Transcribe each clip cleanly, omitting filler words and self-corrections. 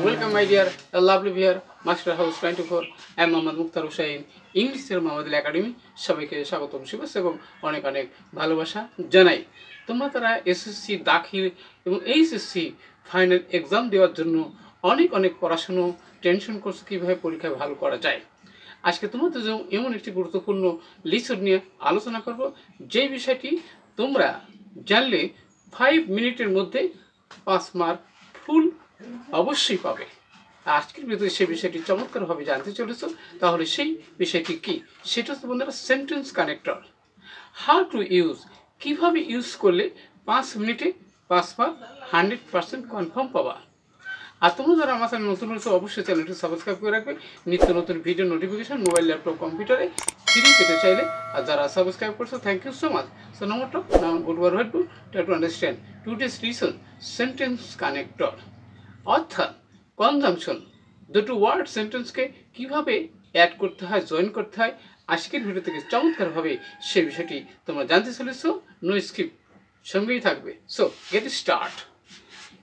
Welcome, my dear, lovely viewer, Master House 24. I am Mohammad Mukhtar Hussain, ইংলিশের Mahmudul academy. সবাইকে স্বাগতম, শুভেচ্ছা এবং অনেক অনেক ভালোবাসা জানাই। তোমরা তারা এসএসসি দাখিল এবং এইচএসসি ফাইনাল এক্সাম দেওয়ার জন্য অনেক অনেক পড়াশুনো টেনশন করছে কীভাবে পরীক্ষায় ভালো করা যায়। আজকে তোমাদের জন্য এমন একটি গুরুত্বপূর্ণ লিসন নিয়ে আলোচনা করব, যে বিষয়টি তোমরা জানলে 5 মিনিটের মধ্যে 5 মার্ক ফুল অবশ্যই পাবে। আজকের ভিডিওতে সেই বিষয়টি চমৎকারভাবে জানতে চলেছো। তাহলে সেই বিষয়টি কি, সেটা হচ্ছে বন্ধুরা sentence connector. How to use, কীভাবে ইউজ করলে 5 মিনিটে 5 মার্ক 100% কনফার্ম পাবা। আর তোমরা যারা আমার চ্যানেল নতুন হয়েছে অবশ্যই চ্যানেলটি সাবস্ক্রাইব করে রাখবে, নিত্য নতুন ভিডিও নোটিফিকেশন মোবাইল ল্যাপটপ কম্পিউটারে ফ্রি পেতে চাইলে। আর যারা সাবস্ক্রাইব করছো thank you so much. So number talk now go to our to try to understand today's lesson sentence connector, অর্থাৎ কনজাংশন। দুটো ওয়ার্ড সেন্টেন্সকে কীভাবে অ্যাড করতে হয়, জয়েন করতে হয়, আজকের ভিডিও থেকে চমৎকারভাবে সেই বিষয়টি তোমরা জানতে চলেছো। নো স্কিপ, সঙ্গেই থাকবে। So get start.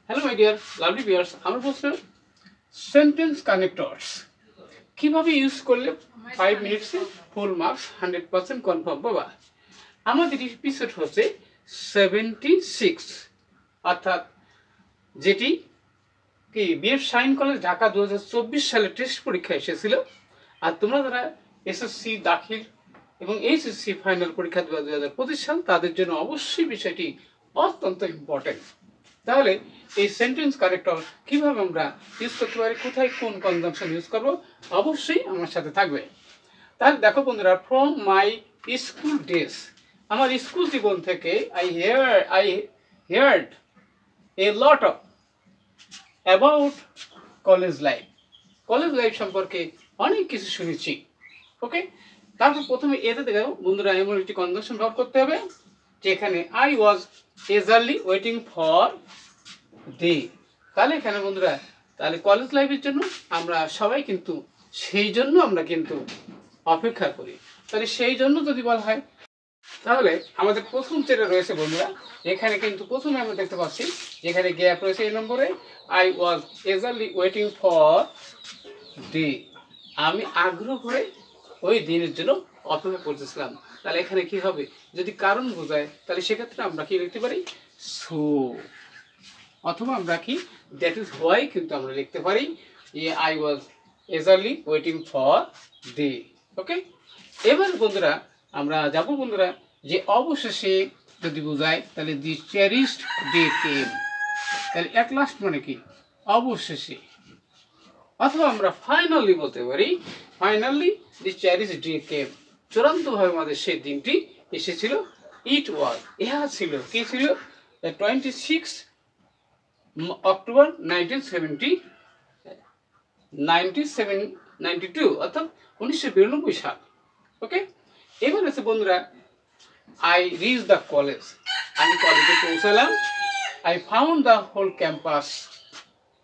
Hello my dear lovely viewers, আমরা বলছি সেন্টেন্স কানেক্টরস কীভাবে ইউজ করলে 5 মিনিটসে ফুল মার্কস 100% কনফার্ম পাবা। আমাদের এপিসোড হচ্ছে 76, অর্থাৎ যেটি কি বিএফ শাইন কলেজ ঢাকা 2024 সালে টেস্ট পরীক্ষা এসেছিল। আর তোমরা যারা এসএসসি দাখিল এবং এইচএসসি ফাইনাল পরীক্ষা 2025 সাল, তাদের জন্য অবশ্যই বিষয়টি অত্যন্ত ইম্পর্টেন্ট। তাহলে এই সেন্টেন্স কানেক্টর কীভাবে আমরা ইউজ করতে পারি, কোথায় কোন কনজাংশন ইউজ করবো, অবশ্যই আমার সাথে থাকবে। তাহলে দেখো বন্ধুরা, ফ্রম মাই স্কুল ডেজ, আমার স্কুল জীবন থেকে I heard A lot of about college life. College life সম্পর্কে অনেক কিছু শুনেছি। ওকে, তারপর প্রথমে এতে দেখো বন্ধুরা এমন একটি কনজাংশন ব্যবহার করতে হবে, যেখানে I was eagerly waiting for day. তাহলে এখানে বন্ধুরা, তাহলে কলেজ লাইফের জন্য আমরা সবাই কিন্তু সেই জন্য আমরা কিন্তু অপেক্ষা করি। তাহলে সেই জন্য যদি বলা হয়, তাহলে আমাদের প্রথম যেটা রয়েছে বন্ধুরা, এখানে কিন্তু প্রথমে আমরা দেখতে পাচ্ছি যেখানে গ্যাপ রয়েছে এই নম্বরে, I was eagerly waiting for day. আমি আগ্রহ করে ওই দিনের জন্য অপেক্ষা করতেছিলাম। তাহলে এখানে কি হবে, যদি কারণ বোঝায় তাহলে সেক্ষেত্রে আমরা কি লিখতে পারি, সো, অথবা আমরা কি দ্যাট ইজ হোয়াই কিন্তু আমরা লিখতে পারি যে I was eagerly waiting for day. Okay, এবার বন্ধুরা আমরা যাব বন্ধুরা যে অবশেষে যদি বোঝায় তাহলে দি চেরিশড ডে কেম। তাহলে এক লাস্ট মানে কি, অবশেষে। অথবা আমরা ফাইনালি বলতে পারি ফাইনালি দি চেরিশড ডে কেম, চূড়ান্তভাবে আমাদের সেই দিনটি এসেছিল। ইট ওয়াজ, ইহা ছিল, কি ছিল, 26 অক্টোবর 1992, অর্থাৎ 1992 সাল। ওকে, এবার আছে বন্ধুরা আই রিচ দ্য কলেজ, আমি কলেজে পৌঁছালাম। I found the whole campus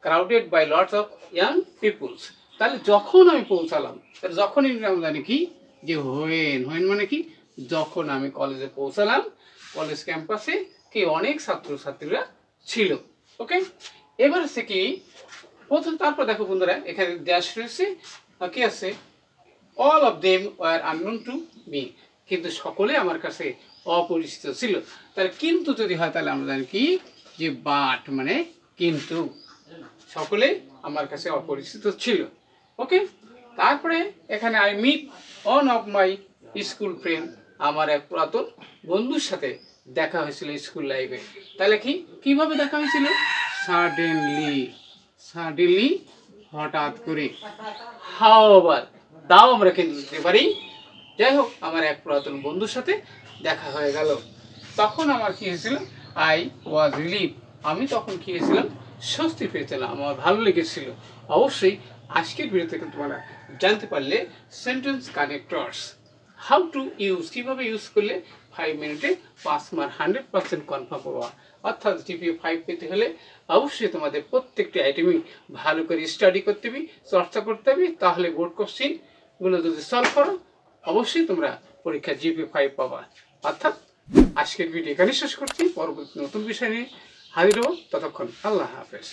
crowded by lots of young peoples. তাহলে যখন আমি পৌঁছালাম, তাহলে যখনই আমরা জানি কি যে হোয়েন মানে কি, যখন আমি কলেজে পৌঁছালাম, কলেজ ক্যাম্পাসে কি অনেক ছাত্রছাত্রীরা ছিল। ওকে, এবার আছে কি প্রথম, তারপর দেখো বন্ধুরা এখানে ড্যাশ রয়েছে, কি আছে, all of them were unknown to me, কিন্তু সকলে আমার কাছে অপরিচিত ছিল। তাহলে কিন্তু যদি হয় তাহলে আমরা জানি কি যে বাট মানে কিন্তু, সকলে আমার কাছে অপরিচিত ছিল। ওকে, তারপরে এখানে I meet one of my school friend, আমার এক পুরাতন বন্ধুর সাথে দেখা হয়েছিল স্কুল লাইফে। তাহলে কি কিভাবে দেখা হয়েছিল, সাডেনলি হঠাৎ করে। হাওয়ার, তাও আমরা কিন্তু দিতে পারি, যাই হোক আমার এক পুরাতন বন্ধুর সাথে দেখা হয়ে গেল। তখন আমার কি হয়েছিল, আই ওয়াজ রিলিভ, আমি তখন কি হয়েছিলাম, স্বস্তি পেয়েছিলাম, আমার ভালো লেগেছিল। অবশ্যই আজকের ভিডিও থেকে তোমরা জানতে পারলে sentence connectors how to use, কীভাবে ইউজ করলে 5 মিনিটে 5 মার্ক 100% কনফার্ম পাওয়া। অর্থাৎ জিপিএ 5 পেতে হলে অবশ্যই তোমাদের প্রত্যেকটি আইটেমই ভালো করে স্টাডি করতে হবে, চর্চা করতে হবে। তাহলে বোর্ড কোশ্চিনগুলো যদি সলভ করো অবশ্যই তোমরা পরীক্ষা জিপিএ 5 পাবা। অর্থাৎ আজকের ভিডিও এখানে শেষ করছি, পরবর্তী নতুন বিষয় নিয়ে হাজির হব। ততক্ষণ আল্লাহ হাফেজ।